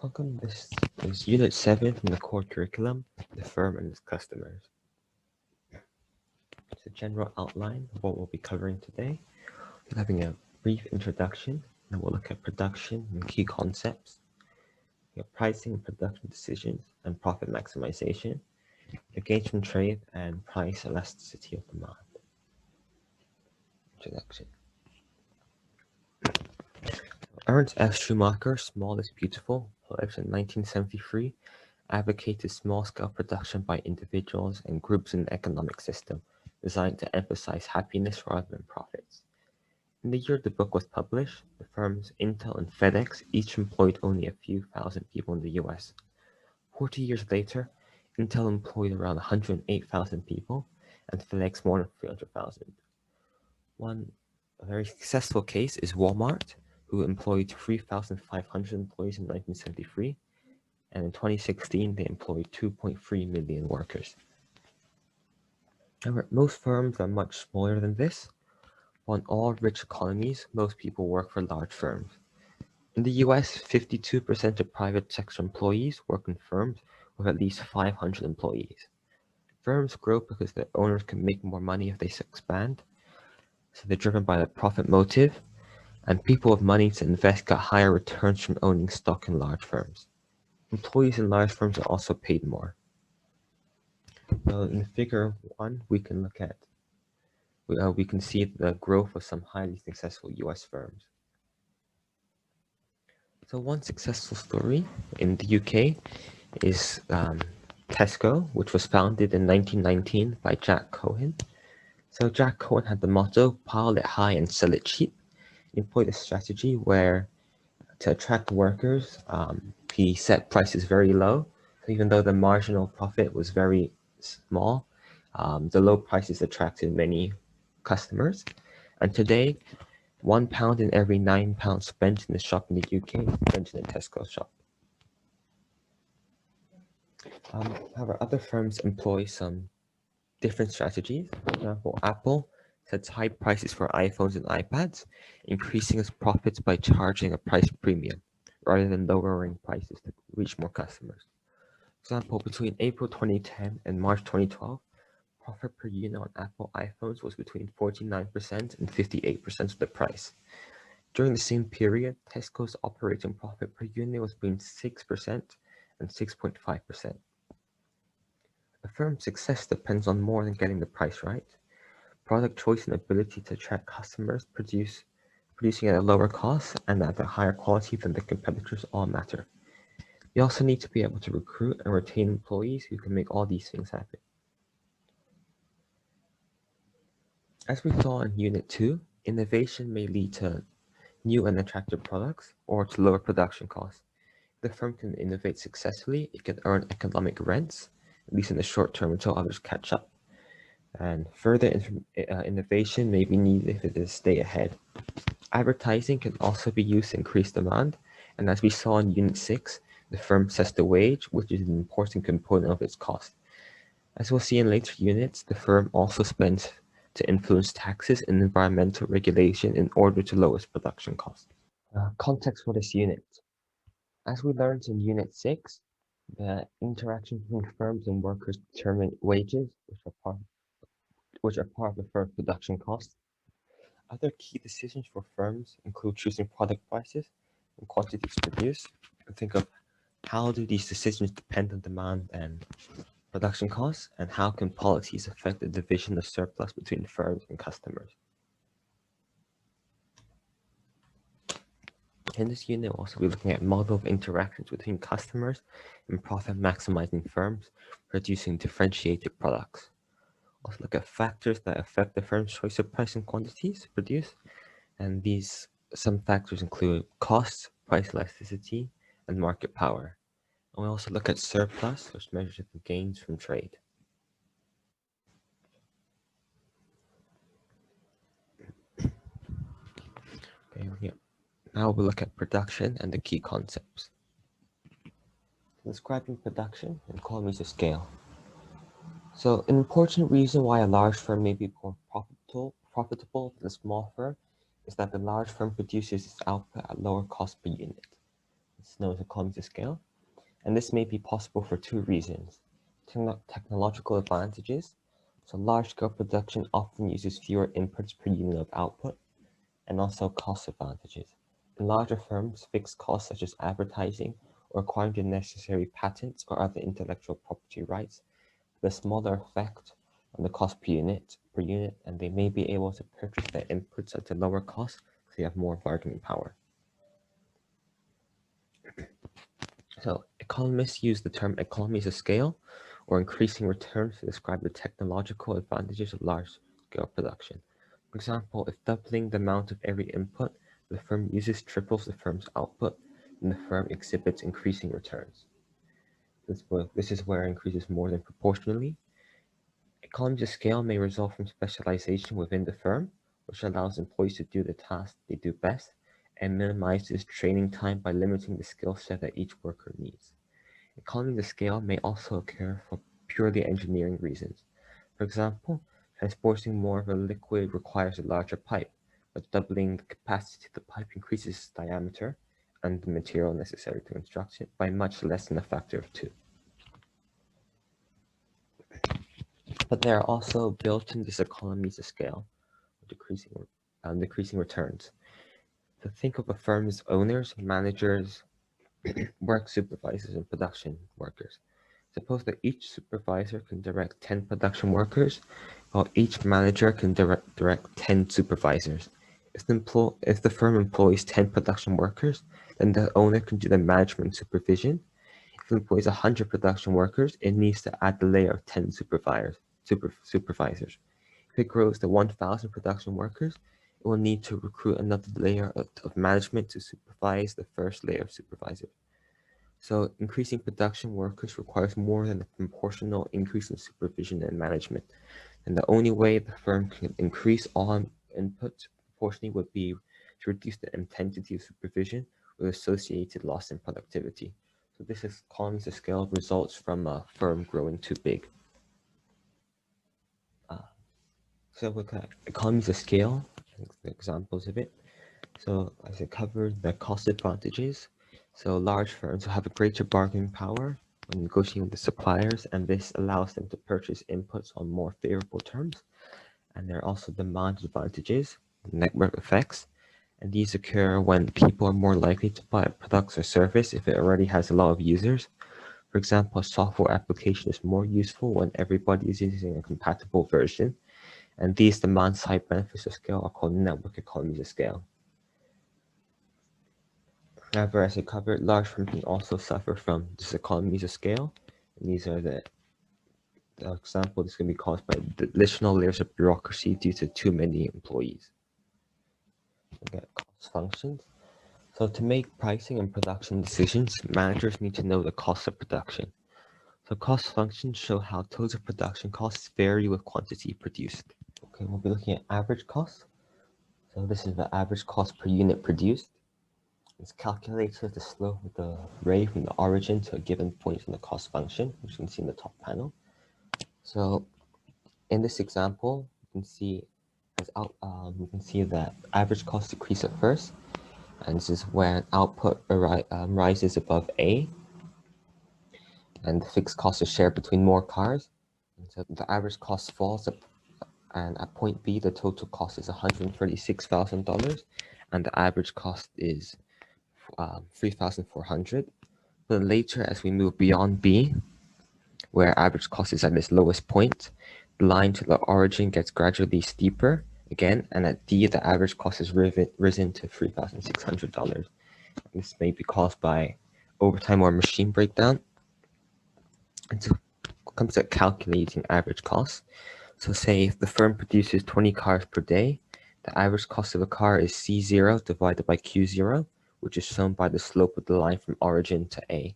Welcome. This is Unit 7 from the core curriculum, the firm and its customers. It's a general outline of what we'll be covering today. We're having a brief introduction, and we'll look at production and key concepts, pricing and production decisions, and profit maximization, the gauge from trade, and price elasticity of demand. Introduction. Ernst F. Schumacher, Small is Beautiful, published in 1973, advocated small-scale production by individuals and groups in the economic system, designed to emphasize happiness rather than profits. In the year the book was published, the firms Intel and FedEx each employed only a few thousand people in the US. 40 years later, Intel employed around 108,000 people, and FedEx more than 300,000. A very successful case is Walmart, who employed 3,500 employees in 1973, and in 2016 they employed 2.3 million workers. However, most firms are much smaller than this. While in all rich economies, most people work for large firms. In the US, 52% of private sector employees work in firms with at least 500 employees. Firms grow because their owners can make more money if they expand, so they're driven by the profit motive, and people with money to invest get higher returns from owning stock in large firms. Employees in large firms are also paid more. Well, in figure 1, we can look at we can see the growth of some highly successful US firms. So one successful story in the UK is Tesco, which was founded in 1919 by Jack Cohen. So Jack Cohen had the motto, pile it high and sell it cheap. He employed a strategy where to attract workers, he set prices very low. So even though the marginal profit was very small, the low prices attracted many customers. And today, £1 in every £9 spent in the shop in the UK is spent in a Tesco shop. However, other firms employ some different strategies. For example, Apple sets high prices for iPhones and iPads, increasing its profits by charging a price premium rather than lowering prices to reach more customers. For example, between April 2010 and March 2012, profit per unit on Apple iPhones was between 49% and 58% of the price. During the same period, Tesco's operating profit per unit was between 6% and 6.5%. A firm's success depends on more than getting the price right. Product choice and ability to attract customers, producing at a lower cost and at a higher quality than the competitors all matter. You also need to be able to recruit and retain employees who can make all these things happen. As we saw in Unit 2, innovation may lead to new and attractive products or to lower production costs. If the firm can innovate successfully, it can earn economic rents, at least in the short term until others catch up. And further innovation may be needed if it is to stay ahead. Advertising can also be used to increase demand, and as we saw in Unit 6, the firm sets the wage, which is an important component of its cost. As we'll see in later units, the firm also spends to influence taxes and environmental regulation in order to lower its production costs. Context for this unit. As we learned in Unit 6, the interaction between firms and workers determine wages, which are part of the firm's production costs. Other key decisions for firms include choosing product prices and quantities produced. And think of how do these decisions depend on demand and production costs, and how can policies affect the division of surplus between firms and customers. In this unit, we'll also be looking at model of interactions between customers and profit-maximizing firms producing differentiated products. Also look at factors that affect the firm's choice of price and quantities produced, and some factors include cost, price elasticity, and market power. And we also look at surplus, which measures the gains from trade. Okay, now we'll look at production and the key concepts. Describing production and economies of scale. So an important reason why a large firm may be more profitable than a small firm is that the large firm produces its output at lower cost per unit. It's known as economies of scale, and this may be possible for two reasons. Technological advantages. So large-scale production often uses fewer inputs per unit of output, and also cost advantages. In larger firms, fixed costs such as advertising or acquiring the necessary patents or other intellectual property rights have a smaller effect on the cost per unit, and they may be able to purchase their inputs at a lower cost because they have more bargaining power. So economists use the term economies of scale or increasing returns to describe the technological advantages of large-scale production. For example, if doubling the amount of every input the firm uses triples the firm's output, then the firm exhibits increasing returns. This is where it increases more than proportionally. Economies of scale may result from specialization within the firm, which allows employees to do the tasks they do best and minimizes training time by limiting the skill set that each worker needs. Economies of scale may also occur for purely engineering reasons. For example, transporting more of a liquid requires a larger pipe, but doubling the capacity of the pipe increases its diameter and the material necessary to construct it by much less than a factor of 2. But there are also built-in diseconomies of scale, decreasing returns. So think of a firm's owners, managers, work supervisors, and production workers. Suppose that each supervisor can direct 10 production workers, while each manager can direct 10 supervisors. If the firm employs 10 production workers, then the owner can do the management supervision. If it employs 100 production workers, it needs to add the layer of 10 supervisors. If it grows to 1,000 production workers, it will need to recruit another layer of management to supervise the first layer of supervisors. So increasing production workers requires more than a proportional increase in supervision and management. And the only way the firm can increase all inputs proportionally would be to reduce the intensity of supervision with associated loss in productivity. So this is economies of scale results from a firm growing too big. So look at economies of scale, examples of it. So as I covered, the cost advantages. So large firms have a greater bargaining power when negotiating with the suppliers, and this allows them to purchase inputs on more favorable terms. And there are also demand advantages, network effects, and these occur when people are more likely to buy a product or service if it already has a lot of users. For example, a software application is more useful when everybody is using a compatible version, and these demand-side benefits of scale are called network economies of scale. However, as I covered, large firms can also suffer from diseconomies of scale. And these are the example this can be caused by the additional layers of bureaucracy due to too many employees. Look at cost functions. So to make pricing and production decisions, managers need to know the cost of production. So cost functions show how total production costs vary with quantity produced. Okay, we'll be looking at average cost. So this is the average cost per unit produced. It's calculated the slope of the ray from the origin to a given point in the cost function, which you can see in the top panel. So in this example, you can see that average cost decrease at first, and this is when output rises above A, and the fixed cost is shared between more cars. And so the average cost falls, and at point B, the total cost is $136,000, and the average cost is 3,400. But later, as we move beyond B, where average cost is at its lowest point, the line to the origin gets gradually steeper again, and at D, the average cost is risen to $3,600. This may be caused by overtime or machine breakdown. And so it comes to calculating average cost. So say if the firm produces 20 cars per day, the average cost of a car is C0 divided by Q0, which is shown by the slope of the line from the origin to A.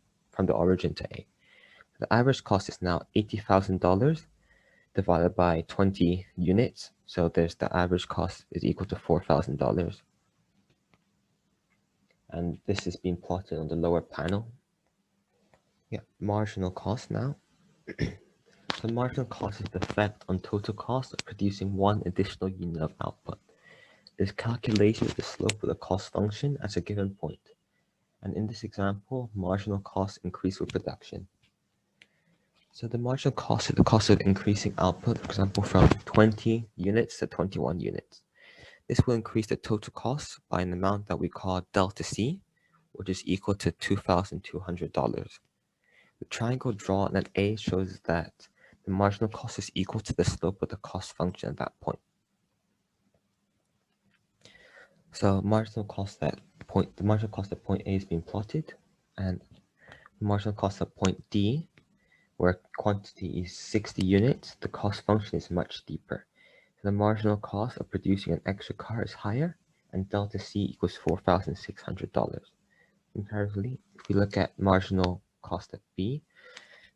The average cost is now $80,000 divided by 20 units. So there's the average cost is equal to $4,000. And this is being plotted on the lower panel. Yeah, marginal cost now. So marginal cost is the effect on total cost of producing one additional unit of output. It is calculated with the slope of the cost function at a given point. And in this example, marginal costs increase with production. So the marginal cost is the cost of increasing output, for example, from 20 units to 21 units. This will increase the total cost by an amount that we call delta C, which is equal to $2,200. The triangle drawn at A shows that the marginal cost is equal to the slope of the cost function at that point. So marginal cost at the marginal cost at point A is being plotted, and the marginal cost at point D, where quantity is 60 units, the cost function is much steeper. So the marginal cost of producing an extra car is higher, and delta C equals $4,600. Comparatively, if we look at marginal cost at B,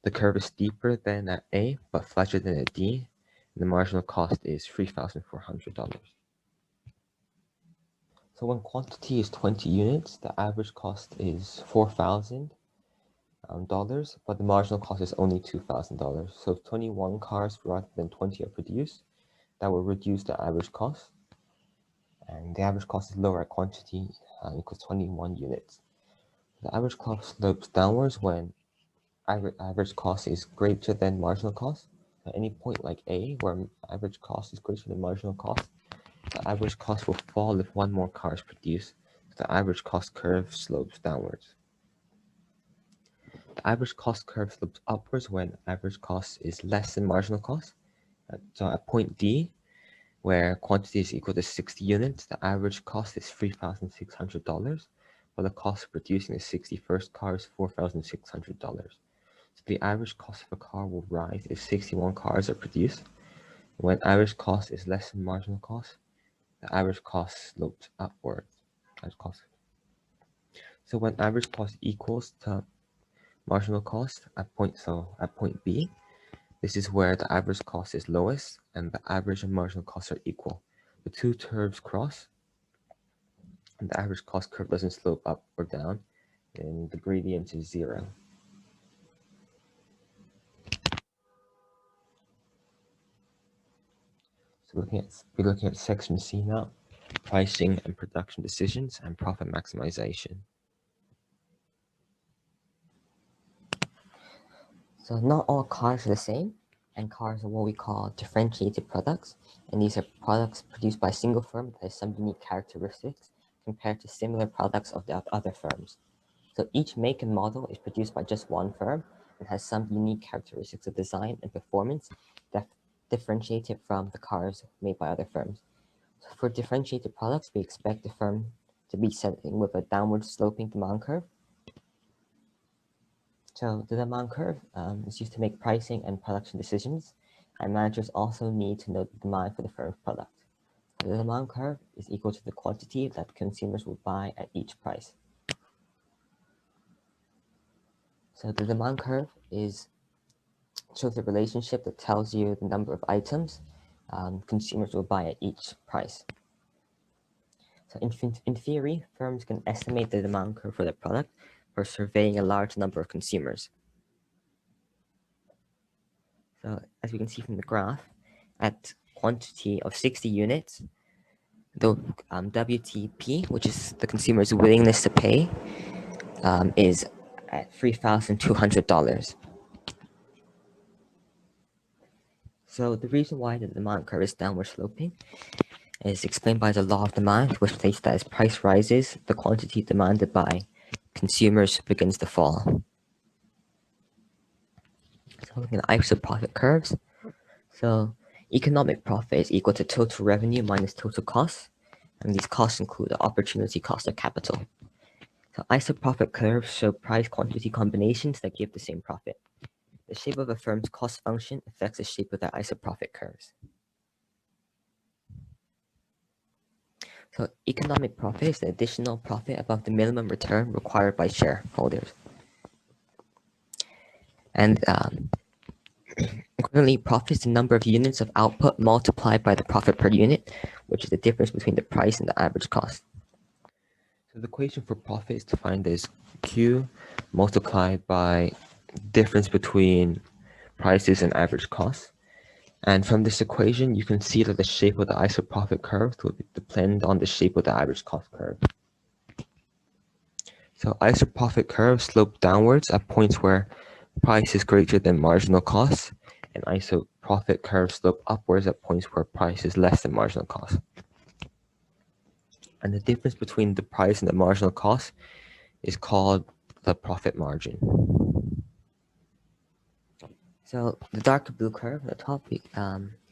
the curve is steeper than at A, but flatter than at D, and the marginal cost is $3,400. So when quantity is 20 units, the average cost is $4,000, but the marginal cost is only $2,000. So if 21 cars rather than 20 are produced, that will reduce the average cost. And the average cost is lower at quantity equals 21 units. The average cost slopes downwards when average cost is greater than marginal cost. At any point like A, where average cost is greater than marginal cost, the average cost will fall if one more car is produced. The average cost curve slopes downwards. The average cost curve slopes upwards when average cost is less than marginal cost. So at point D, where quantity is equal to 60 units, the average cost is $3,600, but the cost of producing the 61st car is $4,600. So the average cost of a car will rise if 61 cars are produced. When average cost is less than marginal cost, the average cost slopes upwards. So when average cost equals to marginal cost at point B, this is where the average cost is lowest and the average and marginal costs are equal. The two curves cross, and the average cost curve doesn't slope up or down, and the gradient is 0. So we're looking at section C now, pricing and production decisions and profit maximization. So not all cars are the same, and cars are what we call differentiated products, and these are products produced by a single firm that has some unique characteristics compared to similar products of the other firms. So each make and model is produced by just one firm and has some unique characteristics of design and performance that differentiate it from the cars made by other firms. So for differentiated products, we expect the firm to be setting with a downward sloping demand curve. So the demand curve is used to make pricing and production decisions, and managers also need to know the demand for the firm's product. The demand curve is equal to the quantity that consumers will buy at each price. So the demand curve shows the relationship that tells you the number of items consumers will buy at each price. So in theory, firms can estimate the demand curve for their product by surveying a large number of consumers. So as we can see from the graph, at quantity of 60 units, the WTP, which is the consumer's willingness to pay, is at $3,200. So the reason why the demand curve is downward sloping is explained by the law of demand, which states that as price rises, the quantity demanded by consumers begins to fall. So looking at isoprofit curves, so economic profit is equal to total revenue minus total costs, and these costs include the opportunity cost of capital. So isoprofit curves show price quantity combinations that give the same profit. The shape of a firm's cost function affects the shape of their isoprofit curves. So economic profit is the additional profit above the minimum return required by shareholders. And equivalently, profit is the number of units of output multiplied by the profit per unit, which is the difference between the price and the average cost. So the equation for profit is defined as Q multiplied by difference between prices and average costs. And from this equation, you can see that the shape of the isoprofit curve will depend on the shape of the average cost curve. So isoprofit curves slope downwards at points where price is greater than marginal cost, and isoprofit curves slope upwards at points where price is less than marginal cost. And the difference between the price and the marginal cost is called the profit margin. So the darker blue curve at the top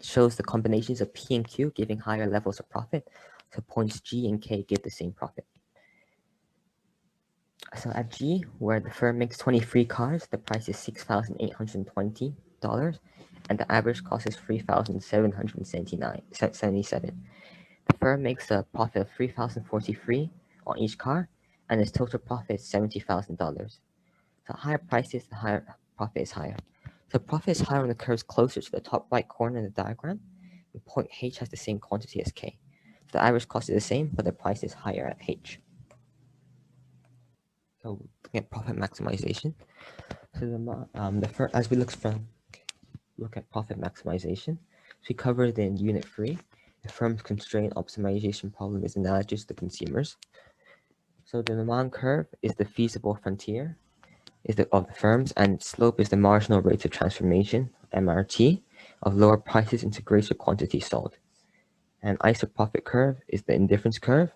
shows the combinations of P and Q giving higher levels of profit. So points G and K give the same profit. So at G, where the firm makes 23 cars, the price is $6,820, and the average cost is $3,777. The firm makes a profit of $3,043 on each car, and its total profit is $70,000. So higher prices, the higher profit is higher. So profit is higher when the curve is closer to the top right corner in the diagram. And point H has the same quantity as K. So the average cost is the same, but the price is higher at H. So looking at profit maximization. So as we look at profit maximization, so we covered in unit 3. The firm's constraint optimization problem is analogous to consumers. So the demand curve is the feasible frontier of the firms, and slope is the marginal rate of transformation, MRT, of lower prices into greater quantities sold. And isoprofit curve is the indifference curve,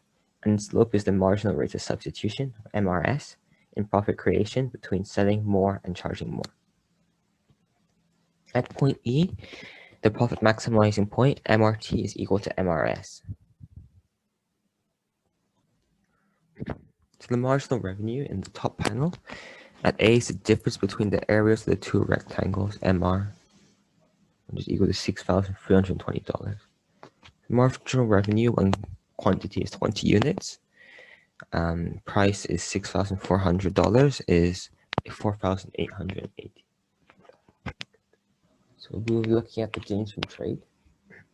and slope is the marginal rate of substitution, MRS, in profit creation between selling more and charging more. At point E, the profit maximizing point, MRT is equal to MRS. So the marginal revenue in the top panel at A is the difference between the areas of the two rectangles, MR, which is equal to $6,320. Marginal revenue when quantity is 20 units. Price is $6,400 is 4,880. So we'll be looking at the gains from trade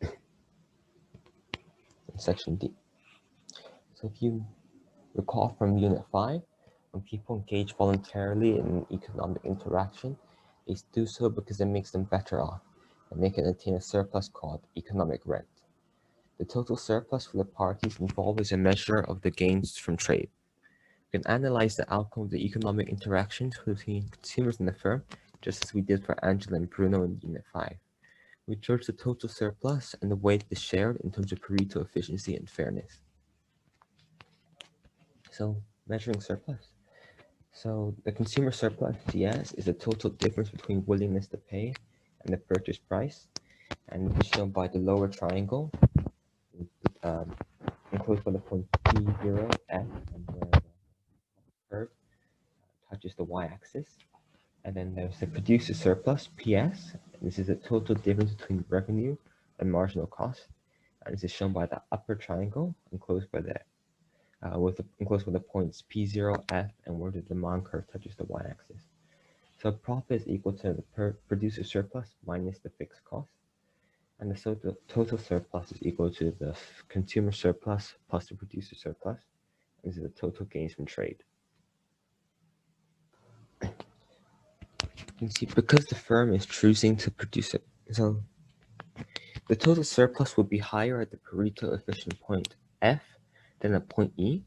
in section D. So if you recall from unit 5, when people engage voluntarily in economic interaction, they do so because it makes them better off, and they can attain a surplus called economic rent. The total surplus for the parties involved is a measure of the gains from trade. We can analyze the outcome of the economic interactions between consumers and the firm, just as we did for Angela and Bruno in Unit 5. We judge the total surplus and the way it is shared in terms of Pareto efficiency and fairness. So, measuring surplus. So, the consumer surplus, GS, is the total difference between willingness to pay and the purchase price, and it is shown by the lower triangle, enclosed by the point P0, F, and where the curve touches the y-axis. And then there's the producer surplus, PS. This is the total difference between revenue and marginal cost. And this is shown by the upper triangle enclosed by the enclosed with the points P0, F, and where the demand curve touches the y-axis. So profit is equal to the producer surplus minus the fixed cost. And the total surplus is equal to the consumer surplus plus the producer surplus. And this is the total gains from trade. You can see because the firm is choosing to produce it, so the total surplus will be higher at the Pareto efficient point F than at point E,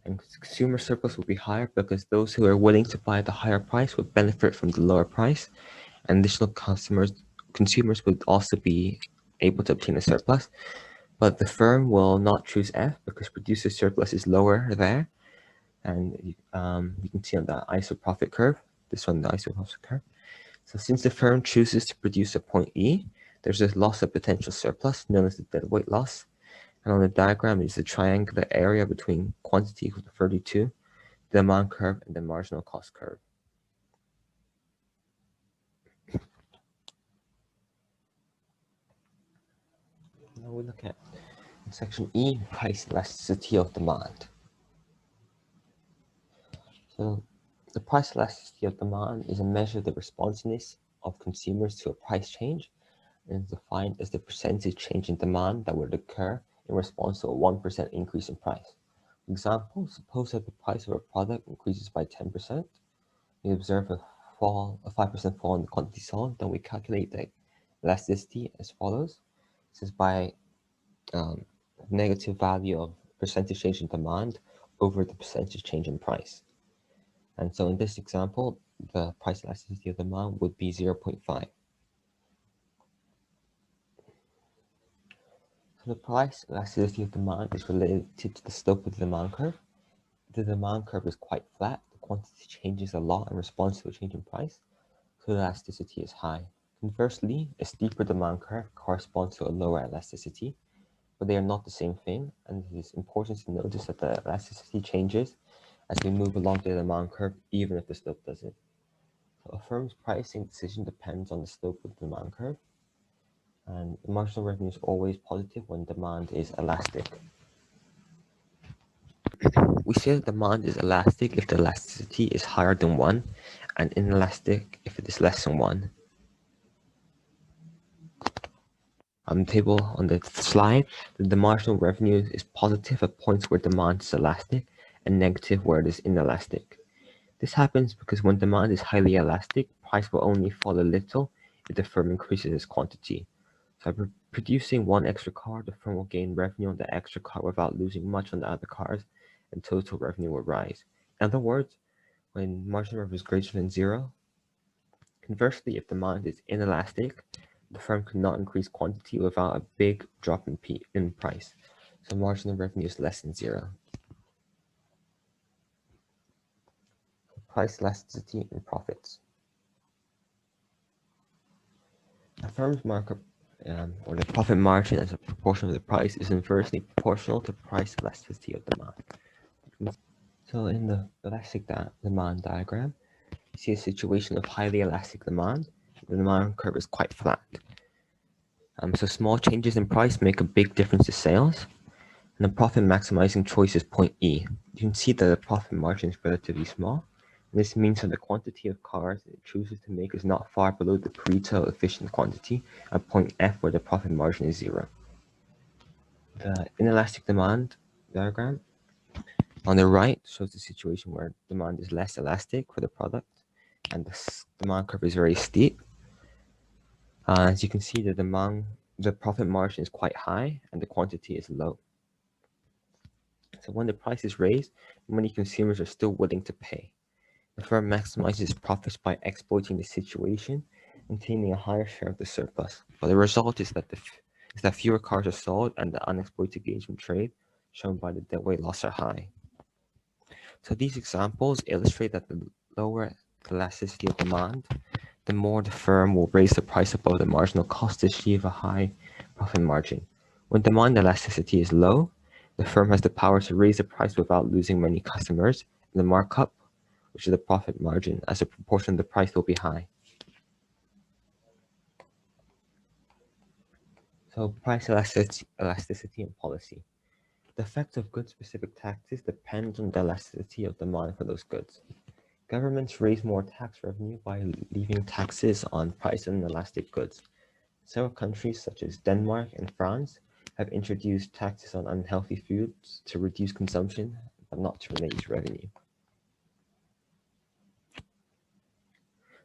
and consumer surplus will be higher because those who are willing to buy at the higher price would benefit from the lower price, and additional consumers would also be able to obtain a surplus. But the firm will not choose F because producer surplus is lower there, and you can see on the isoprofit curve, this one, the isoprofit curve. So since the firm chooses to produce a point E, there's a loss of potential surplus known as the deadweight loss. And on the diagram is the triangular area between quantity equal to 32, the demand curve, and the marginal cost curve. Now we look at section E, price elasticity of demand. So the price elasticity of demand is a measure of the responsiveness of consumers to a price change, and is defined as the percentage change in demand that would occur in response to a 1% increase in price. For example, suppose that the price of a product increases by 10%, we observe a 5% fall in the quantity sold, then we calculate the elasticity as follows. This is by negative value of percentage change in demand over the percentage change in price. And so in this example, the price elasticity of demand would be 0.5. So the price elasticity of demand is related to the slope of the demand curve. If the demand curve is quite flat, the quantity changes a lot in response to a change in price, so the elasticity is high. Conversely, a steeper demand curve corresponds to a lower elasticity, but they are not the same thing, and it is important to notice that the elasticity changes as we move along the demand curve, even if the slope doesn't. So a firm's pricing decision depends on the slope of the demand curve, and the marginal revenue is always positive when demand is elastic. We say that demand is elastic if the elasticity is higher than 1, and inelastic if it is less than 1. On the table on the slide, the marginal revenue is positive at points where demand is elastic and negative where it is inelastic. This happens because when demand is highly elastic, price will only fall a little if the firm increases its quantity. So by producing one extra car, the firm will gain revenue on the extra car without losing much on the other cars, and total revenue will rise. In other words, when marginal revenue is greater than 0, conversely, if demand is inelastic, the firm could not increase quantity without a big drop in price. So marginal revenue is less than 0. Price elasticity and profits. A firm's markup or the profit margin as a proportion of the price is inversely proportional to price elasticity of demand. So in the elastic demand diagram, you see a situation of highly elastic demand. The demand curve is quite flat. So small changes in price make a big difference to sales. And the profit maximizing choice is point E. You can see that the profit margin is relatively small. This means that the quantity of cars it chooses to make is not far below the retail efficient quantity at point F where the profit margin is 0. The inelastic demand diagram on the right shows the situation where demand is less elastic for the product and the demand curve is very steep. As you can see, the profit margin is quite high and the quantity is low. So when the price is raised, many consumers are still willing to pay. The firm maximizes profits by exploiting the situation and obtaining a higher share of the surplus. But the result is that fewer cars are sold and the unexploited gains from trade, shown by the deadweight loss, are high. So these examples illustrate that the lower the elasticity of demand, the more the firm will raise the price above the marginal cost to achieve a high profit margin. When demand elasticity is low, the firm has the power to raise the price without losing many customers, and the markup, which is the profit margin, as a proportion of the price will be high. So price elasticity and policy. The effect of good-specific taxes depends on the elasticity of demand for those goods. Governments raise more tax revenue by leaving taxes on price and elastic goods. Several countries, such as Denmark and France, have introduced taxes on unhealthy foods to reduce consumption, but not to raise revenue.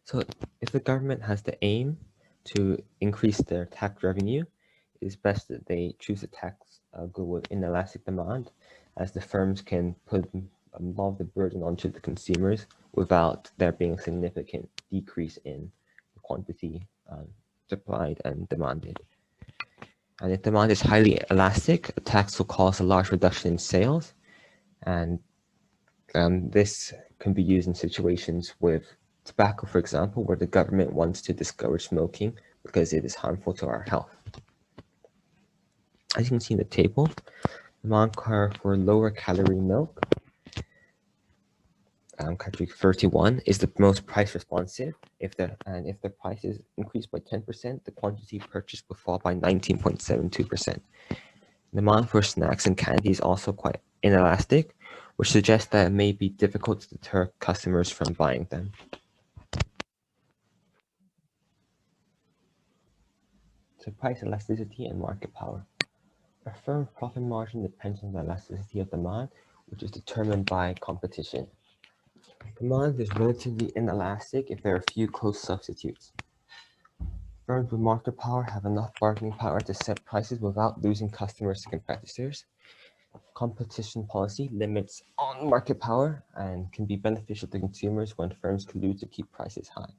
So if the government has the aim to increase their tax revenue, it is best that they choose a tax good with inelastic demand, as the firms can put a lot of the burden onto the consumers without there being a significant decrease in the quantity supplied and demanded. And if demand is highly elastic, a tax will cause a large reduction in sales, and this can be used in situations with tobacco, for example, where the government wants to discourage smoking because it is harmful to our health. As you can see in the table, demand curve for lower calorie milk, category 31, is the most price responsive. If the price is increased by 10%, the quantity purchased will fall by 19.72%. Demand for snacks and candy is also quite inelastic, which suggests that it may be difficult to deter customers from buying them. So price elasticity and market power. A firm's profit margin depends on the elasticity of demand, which is determined by competition. Demand is relatively inelastic if there are few close substitutes. Firms with market power have enough bargaining power to set prices without losing customers to competitors. Competition policy limits on market power and can be beneficial to consumers when firms collude to keep prices high.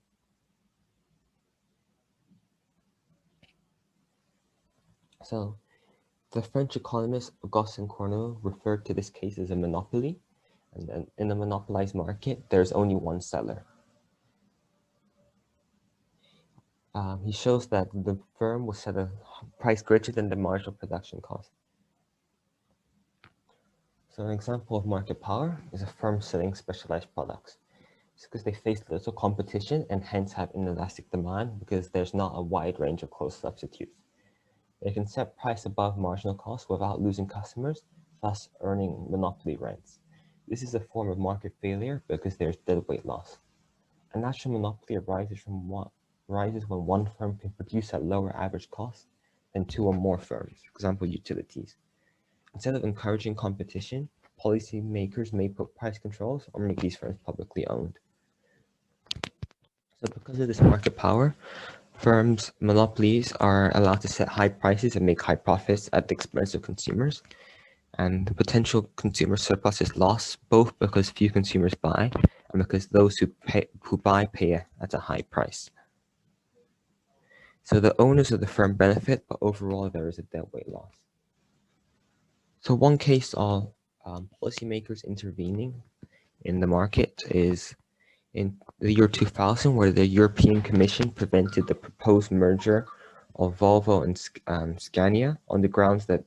So, the French economist Augustin Corneau referred to this case as a monopoly, and then in a monopolized market, there's only one seller. He shows that the firm will set a price greater than the marginal production cost. So an example of market power is a firm selling specialized products. It's because they face little competition and hence have inelastic demand because there's not a wide range of close substitutes. They can set price above marginal cost without losing customers, thus earning monopoly rents. This is a form of market failure because there's deadweight loss. A natural monopoly arises when one firm can produce at lower average cost than two or more firms, for example, utilities. Instead of encouraging competition, policymakers may put price controls or make these firms publicly owned. So because of this market power, firms' monopolies are allowed to set high prices and make high profits at the expense of consumers. And the potential consumer surplus is lost both because few consumers buy and because those who buy pay at a high price. So the owners of the firm benefit, but overall there is a deadweight loss. So one case of policymakers intervening in the market is in the year 2000, where the European Commission prevented the proposed merger of Volvo and Scania on the grounds that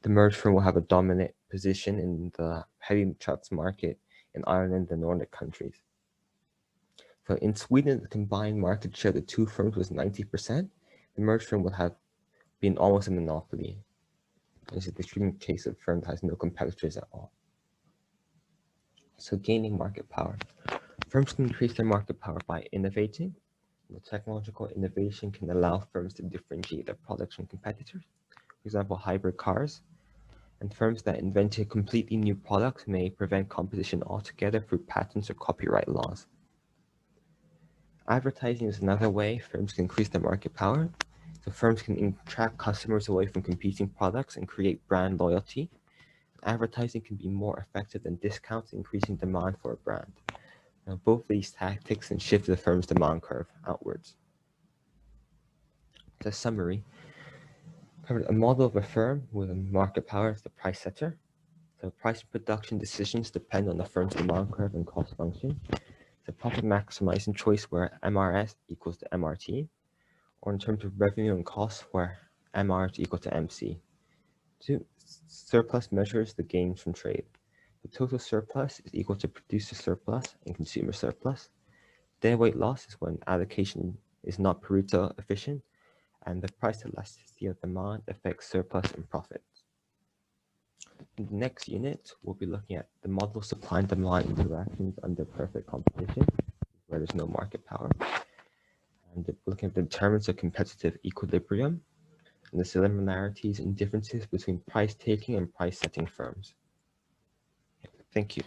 the merged firm will have a dominant position in the heavy trucks market in Ireland and the Nordic countries. So in Sweden, the combined market share of the two firms was 90%. The merged firm would have been almost a monopoly. This is the extreme case of a firm that has no competitors at all. So gaining market power. Firms can increase their market power by innovating. The technological innovation can allow firms to differentiate their products from competitors. For example, hybrid cars. And firms that invented completely new products may prevent competition altogether through patents or copyright laws. Advertising is another way firms can increase their market power. So firms can attract customers away from competing products and create brand loyalty. Advertising can be more effective than discounts, increasing demand for a brand. Now, both these tactics can shift the firm's demand curve outwards. The summary covered a model of a firm with a market power as the price setter. So price and production decisions depend on the firm's demand curve and cost function. The profit maximizing choice where MRS equals to MRT, or in terms of revenue and cost where MR is equal to MC. Two, surplus measures the gains from trade. The total surplus is equal to producer surplus and consumer surplus. Deadweight loss is when allocation is not Pareto efficient, and the price elasticity of demand affects surplus and profit. In the next unit, we'll be looking at the model of supply and demand interactions under perfect competition, where there's no market power. And we're looking at the determinants of competitive equilibrium and the similarities and differences between price taking and price setting firms. Thank you.